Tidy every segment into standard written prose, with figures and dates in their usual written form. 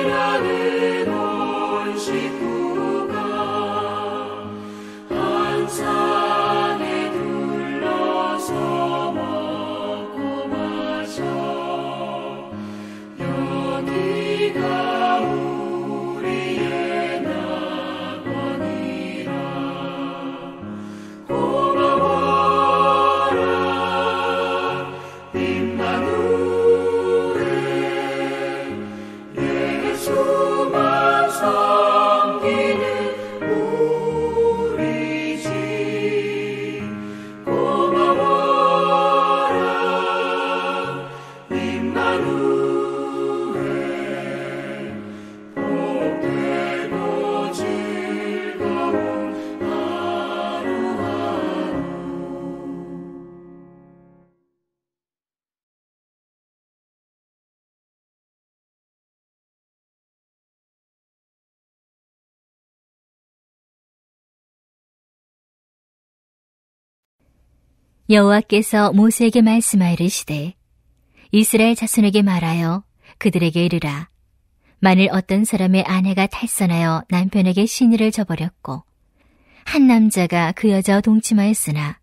지라는 온 식구가 한 산에 둘러서 먹고 마셔 여기가 우리의 낙원이라 고마워라 임마누엘 예수만 섬기는 우리 집 고마워라 임마누엘 복되고 즐거운 하루하루. 여호와께서 모세에게 말씀하이르시되 이스라엘 자손에게 말하여 그들에게 이르라. 만일 어떤 사람의 아내가 탈선하여 남편에게 시니를 저버렸고 한 남자가 그 여자와 동침하였으나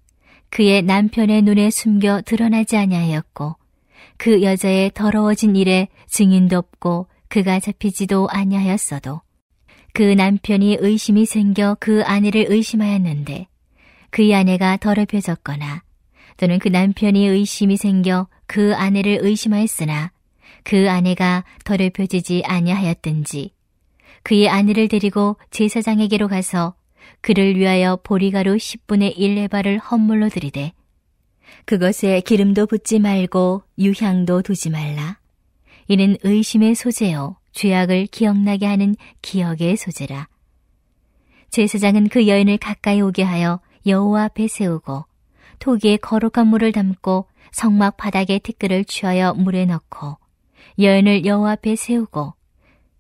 그의 남편의 눈에 숨겨 드러나지 아니하였고 그 여자의 더러워진 일에 증인도 없고 그가 잡히지도 아니하였어도 그 남편이 의심이 생겨 그 아내를 의심하였는데 그의 아내가 더럽혀졌거나 또는 그 남편이 의심이 생겨 그 아내를 의심하였으나 그 아내가 더럽혀지지 아니하였든지 그의 아내를 데리고 제사장에게로 가서 그를 위하여 보리가루 10분의 1레바를 헌물로 드리되 그것에 기름도 붓지 말고 유향도 두지 말라. 이는 의심의 소재요 죄악을 기억나게 하는 기억의 소재라. 제사장은 그 여인을 가까이 오게 하여 여호와 앞에 세우고 토기에 거룩한 물을 담고 성막 바닥에 티끌을 취하여 물에 넣고 여인을 여호와 앞에 세우고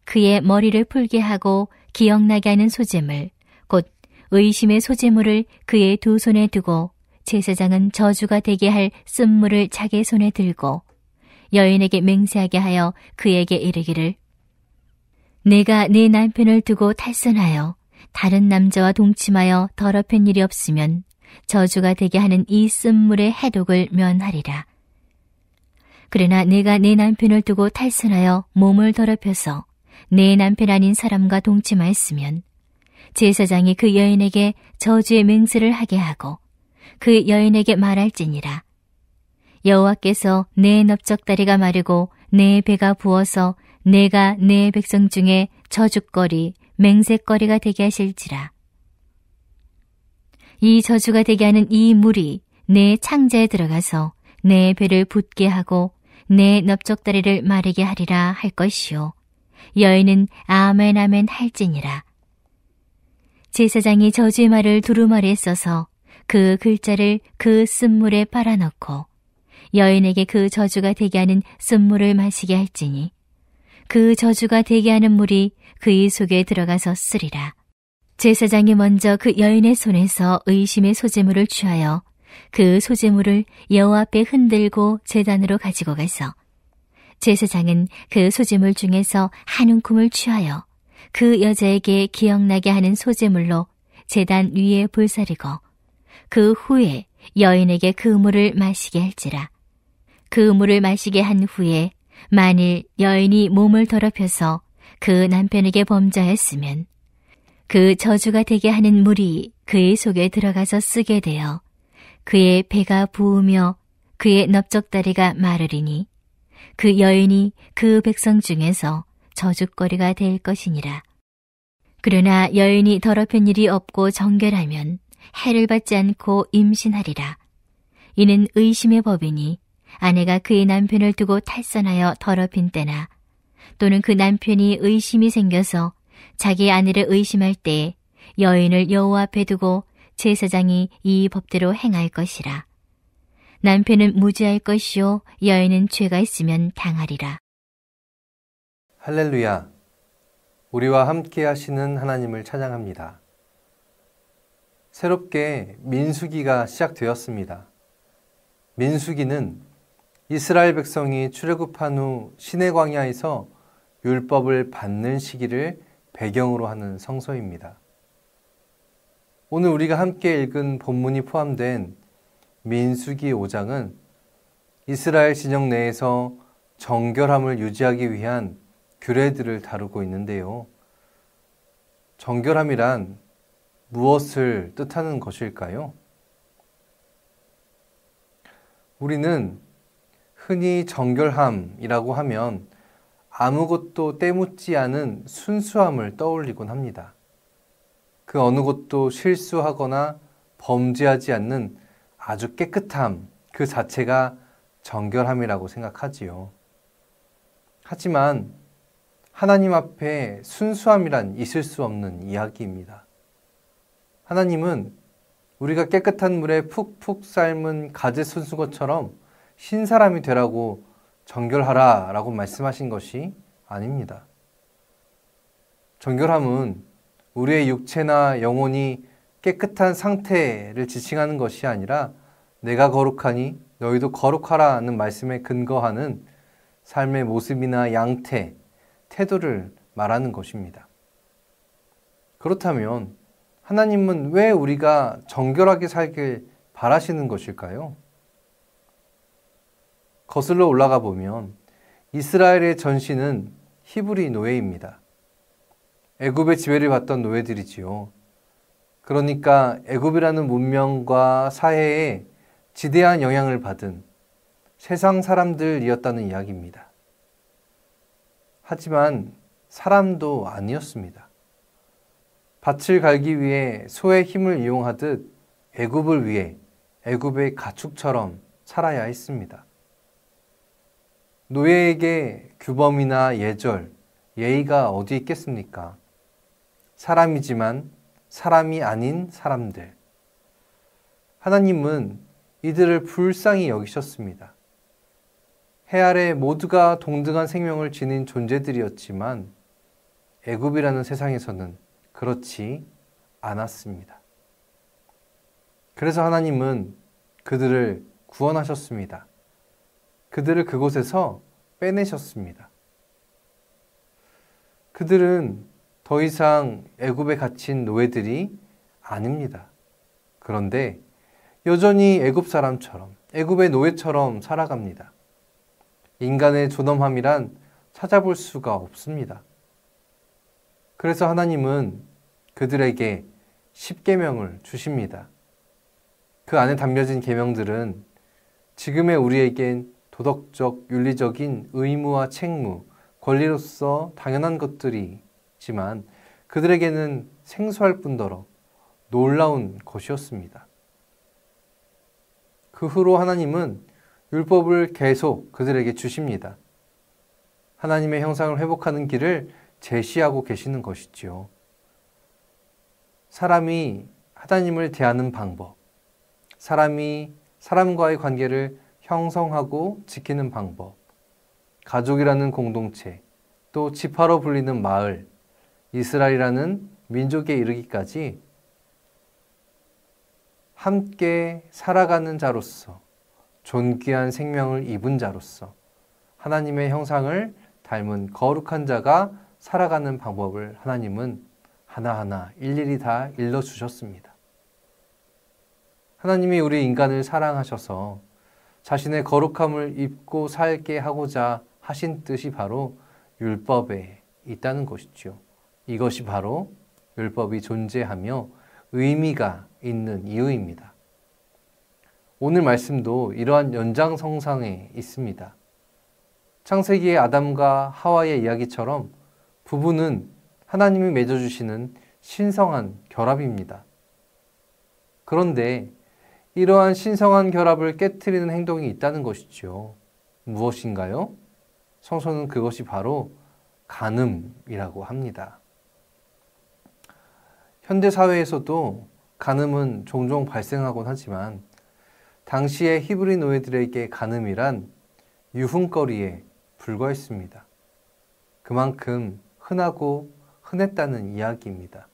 그의 머리를 풀게 하고 기억나게 하는 소재물 곧 의심의 소재물을 그의 두 손에 두고 제사장은 저주가 되게 할 쓴물을 자기 손에 들고 여인에게 맹세하게 하여 그에게 이르기를 내가 네 남편을 두고 탈선하여 다른 남자와 동침하여 더럽힌 일이 없으면 저주가 되게 하는 이 쓴물의 해독을 면하리라. 그러나 내가 내 남편을 두고 탈선하여 몸을 더럽혀서 내 남편 아닌 사람과 동침하였으면 제사장이 그 여인에게 저주의 맹세를 하게 하고 그 여인에게 말할지니라. 여호와께서 내 넓적다리가 마르고 내 배가 부어서 내가 내 백성 중에 저주거리 맹세거리가 되게 하실지라. 이 저주가 되게 하는 이 물이 내 창자에 들어가서 내 배를 붓게 하고 내 넓적다리를 마르게 하리라 할 것이요. 여인은 아멘 아멘 할지니라. 제사장이 저주의 말을 두루마리에 써서 그 글자를 그 쓴물에 빨아넣고 여인에게 그 저주가 되게 하는 쓴물을 마시게 할지니 그 저주가 되게 하는 물이 그의 속에 들어가서 쓰리라. 제사장이 먼저 그 여인의 손에서 의심의 소재물을 취하여 그 소재물을 여호와 앞에 흔들고 제단으로 가지고 가서 제사장은 그 소재물 중에서 한 움큼을 취하여 그 여자에게 기억나게 하는 소재물로 제단 위에 불사리고 그 후에 여인에게 그 물을 마시게 할지라. 그 물을 마시게 한 후에 만일 여인이 몸을 더럽혀서 그 남편에게 범죄하였으면 그 저주가 되게 하는 물이 그의 속에 들어가서 쓰게 되어 그의 배가 부으며 그의 넓적다리가 마르리니 그 여인이 그 백성 중에서 저주거리가 될 것이니라. 그러나 여인이 더럽힌 일이 없고 정결하면 해를 받지 않고 임신하리라. 이는 의심의 법이니 아내가 그의 남편을 두고 탈선하여 더럽힌 때나 또는 그 남편이 의심이 생겨서 자기 아내를 의심할 때에 여인을 여호와 앞에 두고 제사장이 이 법대로 행할 것이라. 남편은 무죄할 것이요 여인은 죄가 있으면 당하리라. 할렐루야. 우리와 함께 하시는 하나님을 찬양합니다. 새롭게 민수기가 시작되었습니다. 민수기는 이스라엘 백성이 출애굽한 후 시내 광야에서 율법을 받는 시기를 배경으로 하는 성서입니다. 오늘 우리가 함께 읽은 본문이 포함된 민수기 5장은 이스라엘 진영 내에서 정결함을 유지하기 위한 규례들을 다루고 있는데요. 정결함이란 무엇을 뜻하는 것일까요? 우리는 흔히 정결함이라고 하면 아무것도 때묻지 않은 순수함을 떠올리곤 합니다. 그 어느 것도 실수하거나 범죄하지 않는 아주 깨끗함, 그 자체가 정결함이라고 생각하지요. 하지만 하나님 앞에 순수함이란 있을 수 없는 이야기입니다. 하나님은 우리가 깨끗한 물에 푹푹 삶은 가지 손수 것처럼 신사람이 되라고 정결하라 라고 말씀하신 것이 아닙니다. 정결함은 우리의 육체나 영혼이 깨끗한 상태를 지칭하는 것이 아니라 내가 거룩하니 너희도 거룩하라는 말씀에 근거하는 삶의 모습이나 양태, 태도를 말하는 것입니다. 그렇다면 하나님은 왜 우리가 정결하게 살길 바라시는 것일까요? 거슬러 올라가 보면 이스라엘의 전신은 히브리 노예입니다. 애굽의 지배를 받던 노예들이지요. 그러니까 애굽이라는 문명과 사회에 지대한 영향을 받은 세상 사람들이었다는 이야기입니다. 하지만 사람도 아니었습니다. 밭을 갈기 위해 소의 힘을 이용하듯 애굽을 위해 애굽의 가축처럼 살아야 했습니다. 노예에게 규범이나 예절, 예의가 어디 있겠습니까? 사람이지만 사람이 아닌 사람들. 하나님은 이들을 불쌍히 여기셨습니다. 해 아래 모두가 동등한 생명을 지닌 존재들이었지만 애굽이라는 세상에서는 그렇지 않았습니다. 그래서 하나님은 그들을 구원하셨습니다. 그들을 그곳에서 빼내셨습니다. 그들은 더 이상 애굽에 갇힌 노예들이 아닙니다. 그런데 여전히 애굽 사람처럼, 애굽의 노예처럼 살아갑니다. 인간의 존엄함이란 찾아볼 수가 없습니다. 그래서 하나님은 그들에게 10계명을 주십니다. 그 안에 담겨진 계명들은 지금의 우리에겐 도덕적, 윤리적인 의무와 책무, 권리로서 당연한 것들이지만 그들에게는 생소할 뿐더러 놀라운 것이었습니다. 그 후로 하나님은 율법을 계속 그들에게 주십니다. 하나님의 형상을 회복하는 길을 제시하고 계시는 것이지요. 사람이 하나님을 대하는 방법, 사람이 사람과의 관계를 형성하고 지키는 방법, 가족이라는 공동체, 또 지파로 불리는 마을, 이스라엘이라는 민족에 이르기까지 함께 살아가는 자로서, 존귀한 생명을 입은 자로서 하나님의 형상을 닮은 거룩한 자가 살아가는 방법을 하나님은 하나하나 일일이 다 일러주셨습니다. 하나님이 우리 인간을 사랑하셔서 자신의 거룩함을 입고 살게 하고자 하신 뜻이 바로 율법에 있다는 것이죠. 이것이 바로 율법이 존재하며 의미가 있는 이유입니다. 오늘 말씀도 이러한 연장선상에 있습니다. 창세기의 아담과 하와의 이야기처럼 부부는 하나님이 맺어주시는 신성한 결합입니다. 그런데 이러한 신성한 결합을 깨트리는 행동이 있다는 것이죠. 무엇인가요? 성서는 그것이 바로 간음이라고 합니다. 현대사회에서도 간음은 종종 발생하곤 하지만 당시의 히브리 노예들에게 간음이란 유흥거리에 불과했습니다. 그만큼 흔하고 흔했다는 이야기입니다.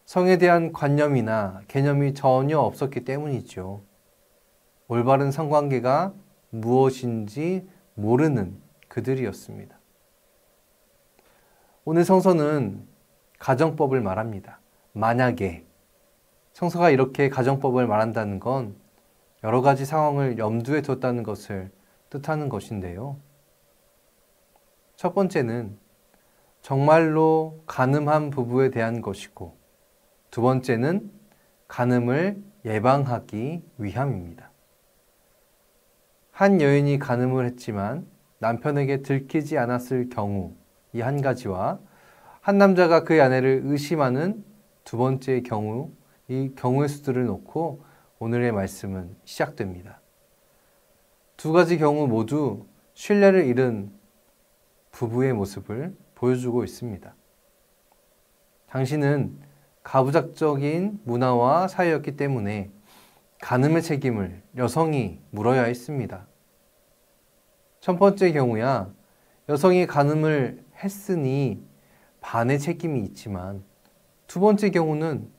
성에 대한 관념이나 개념이 전혀 없었기 때문이죠. 올바른 성관계가 무엇인지 모르는 그들이었습니다. 오늘 성서는 가정법을 말합니다. 만약에 성서가 이렇게 가정법을 말한다는 건 여러 가지 상황을 염두에 뒀다는 것을 뜻하는 것인데요. 첫 번째는 정말로 간음한 부부에 대한 것이고, 두 번째는 간음을 예방하기 위함입니다. 한 여인이 간음을 했지만 남편에게 들키지 않았을 경우 이 한 가지와 한 남자가 그의 아내를 의심하는 두 번째의 경우, 이 경우의 수들을 놓고 오늘의 말씀은 시작됩니다. 두 가지 경우 모두 신뢰를 잃은 부부의 모습을 보여주고 있습니다. 당신은 가부장적인 문화와 사회였기 때문에 간음의 책임을 여성이 물어야 했습니다. 첫 번째 경우야, 여성이 간음을 했으니 반의 책임이 있지만, 두 번째 경우는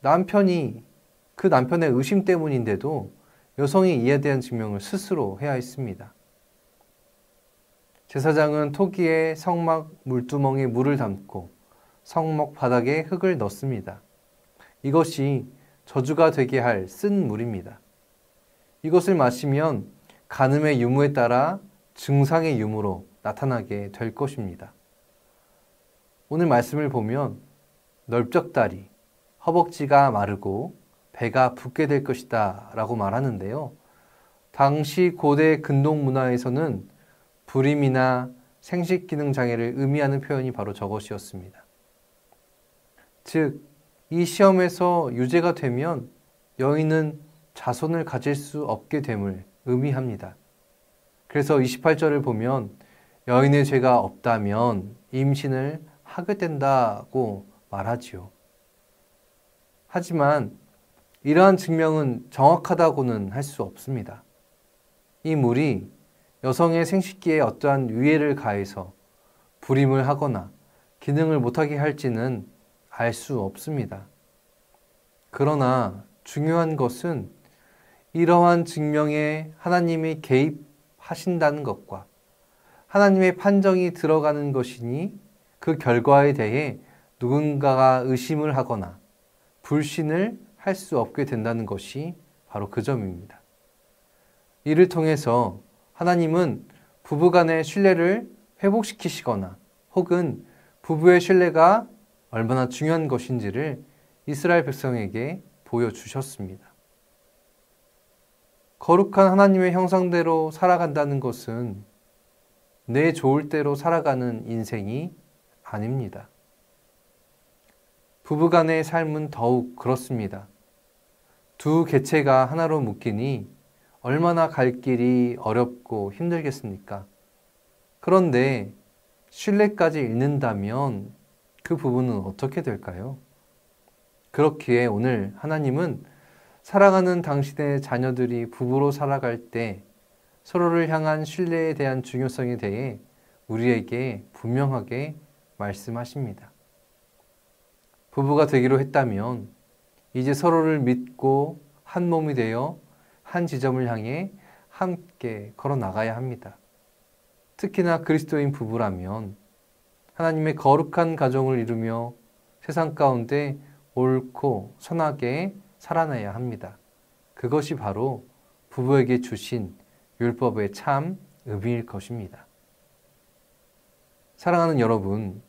남편이 그 남편의 의심 때문인데도 여성이 이에 대한 증명을 스스로 해야 했습니다. 제사장은 토기에 성막 물두멍에 물을 담고 성막 바닥에 흙을 넣습니다. 이것이 저주가 되게 할 쓴 물입니다. 이것을 마시면 간음의 유무에 따라 증상의 유무로 나타나게 될 것입니다. 오늘 말씀을 보면 넓적다리, 허벅지가 마르고 배가 붓게 될 것이다 라고 말하는데요. 당시 고대 근동 문화에서는 불임이나 생식기능 장애를 의미하는 표현이 바로 저것이었습니다. 즉, 이 시험에서 유죄가 되면 여인은 자손을 가질 수 없게 됨을 의미합니다. 그래서 28절을 보면 여인의 죄가 없다면 임신을 하게 된다고 말하지요. 하지만 이러한 증명은 정확하다고는 할 수 없습니다. 이 물이 여성의 생식기에 어떠한 위해를 가해서 불임을 하거나 기능을 못하게 할지는 알 수 없습니다. 그러나 중요한 것은 이러한 증명에 하나님이 개입하신다는 것과 하나님의 판정이 들어가는 것이니 그 결과에 대해 누군가가 의심을 하거나 불신을 할 수 없게 된다는 것이 바로 그 점입니다. 이를 통해서 하나님은 부부간의 신뢰를 회복시키시거나 혹은 부부의 신뢰가 얼마나 중요한 것인지를 이스라엘 백성에게 보여주셨습니다. 거룩한 하나님의 형상대로 살아간다는 것은 내 좋을 대로 살아가는 인생이 아닙니다. 부부간의 삶은 더욱 그렇습니다. 두 개체가 하나로 묶이니 얼마나 갈 길이 어렵고 힘들겠습니까? 그런데 신뢰까지 잃는다면 그 부부는 어떻게 될까요? 그렇기에 오늘 하나님은 사랑하는 당신의 자녀들이 부부로 살아갈 때 서로를 향한 신뢰에 대한 중요성에 대해 우리에게 분명하게 말씀하십니다. 부부가 되기로 했다면 이제 서로를 믿고 한 몸이 되어 한 지점을 향해 함께 걸어 나가야 합니다. 특히나 그리스도인 부부라면 하나님의 거룩한 가정을 이루며 세상 가운데 옳고 선하게 살아내야 합니다. 그것이 바로 부부에게 주신 율법의 참 의미일 것입니다. 사랑하는 여러분,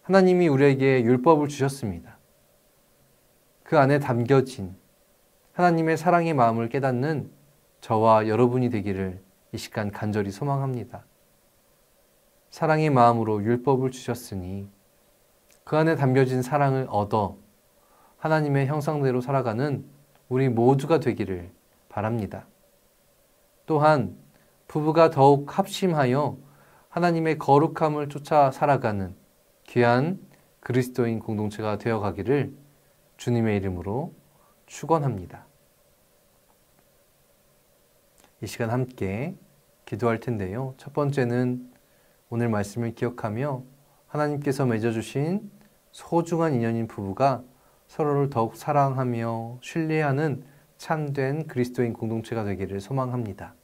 하나님이 우리에게 율법을 주셨습니다. 그 안에 담겨진 하나님의 사랑의 마음을 깨닫는 저와 여러분이 되기를 이 시간 간절히 소망합니다. 사랑의 마음으로 율법을 주셨으니 그 안에 담겨진 사랑을 얻어 하나님의 형상대로 살아가는 우리 모두가 되기를 바랍니다. 또한 부부가 더욱 합심하여 하나님의 거룩함을 쫓아 살아가는 귀한 그리스도인 공동체가 되어가기를 주님의 이름으로 축원합니다. 이 시간 함께 기도할 텐데요. 첫 번째는 오늘 말씀을 기억하며 하나님께서 맺어주신 소중한 인연인 부부가 서로를 더욱 사랑하며 신뢰하는 참된 그리스도인 공동체가 되기를 소망합니다.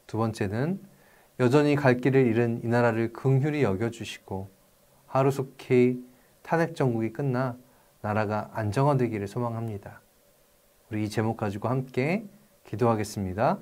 두 번째는 여전히 갈 길을 잃은 이 나라를 긍휼히 여겨주시고 하루속히 탄핵 정국이 끝나 나라가 안정화되기를 소망합니다. 우리 이 제목 가지고 함께 기도하겠습니다.